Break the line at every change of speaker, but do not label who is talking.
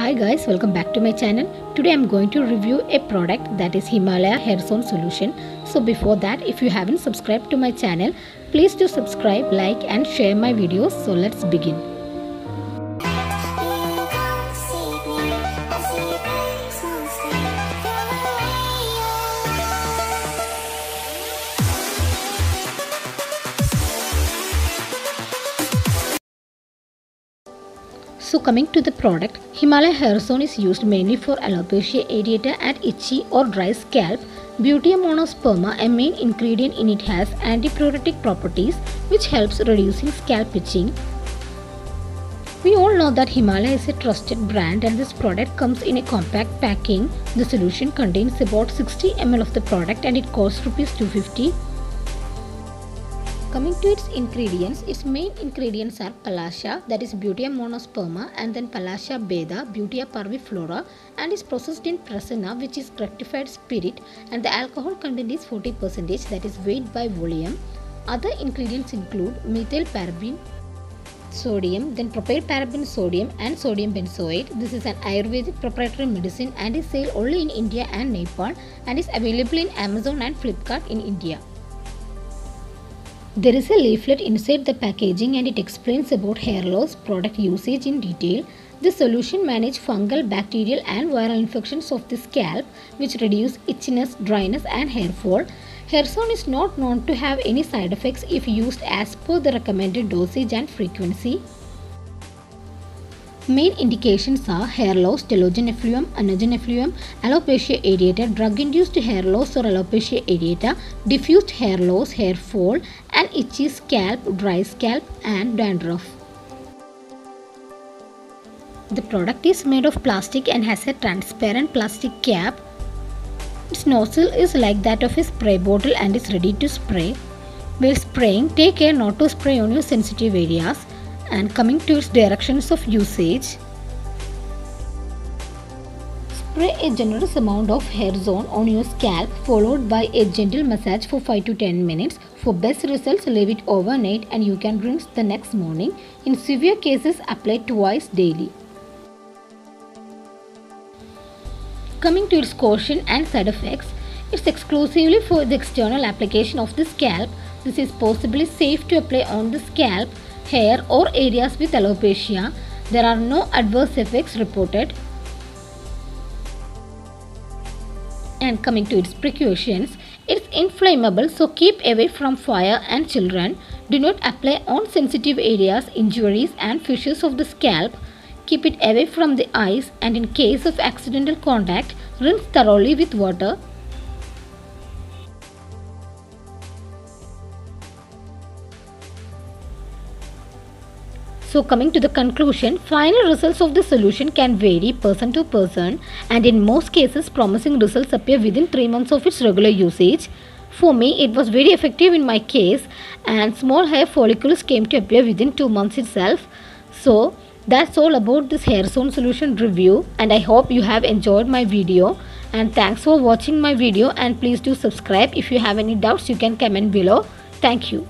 Hi guys, welcome back to my channel. Today I'm going to review a product that is Himalaya Hair Zone Solution. So before that, if you haven't subscribed to my channel, please do subscribe, like and share my videos. So let's begin. So coming to the product, Himalaya Hair Zone is used mainly for alopecia areata and itchy or dry scalp. Buteo monosperma, a main ingredient in it, has antipruritic properties which helps reducing scalp itching. We all know that Himalaya is a trusted brand and this product comes in a compact packing. The solution contains about 60 ml of the product and it costs ₹250. Coming to its ingredients, its main ingredients are Palasha, that is Buteo monosperma, and then Palasha beta, Buteo parviflora, and is processed in Prasanna, which is rectified spirit, and the alcohol content is 40%, that is weight by volume. Other ingredients include methyl paraben sodium, then propyl paraben sodium and sodium benzoate. This is an Ayurvedic proprietary medicine and is sold only in India and Nepal and is available in Amazon and Flipkart in India. There is a leaflet inside the packaging and it explains about hair loss, product usage in detail. The solution manages fungal, bacterial and viral infections of the scalp which reduce itchiness, dryness and hair fall. Hair Zone is not known to have any side effects if used as per the recommended dosage and frequency. Main indications are hair loss, telogen effluvium, anagen effluvium, alopecia areata, drug-induced hair loss or alopecia areata, diffused hair loss, hair fall, and itchy scalp, dry scalp, and dandruff. The product is made of plastic and has a transparent plastic cap. Its nozzle is like that of a spray bottle and is ready to spray. While spraying, take care not to spray on your sensitive areas. And coming to its directions of usage, spray a generous amount of Hair Zone on your scalp followed by a gentle massage for 5 to 10 minutes. For best results, leave it overnight and you can rinse the next morning. In severe cases, apply twice daily. Coming to its caution and side effects, it's exclusively for the external application of the scalp. This is possibly safe to apply on the scalp, hair or areas with alopecia. There are no adverse effects reported. And coming to its precautions, it's inflammable, so keep away from fire and children. Do not apply on sensitive areas, injuries and fissures of the scalp. Keep it away from the eyes and in case of accidental contact, rinse thoroughly with water. So coming to the conclusion, final results of the solution can vary person to person and in most cases promising results appear within 3 months of its regular usage. For me, it was very effective in my case and small hair follicles came to appear within 2 months itself. So that's all about this Hair Zone solution review and I hope you have enjoyed my video and thanks for watching my video and please do subscribe. If you have any doubts you can comment below. Thank you.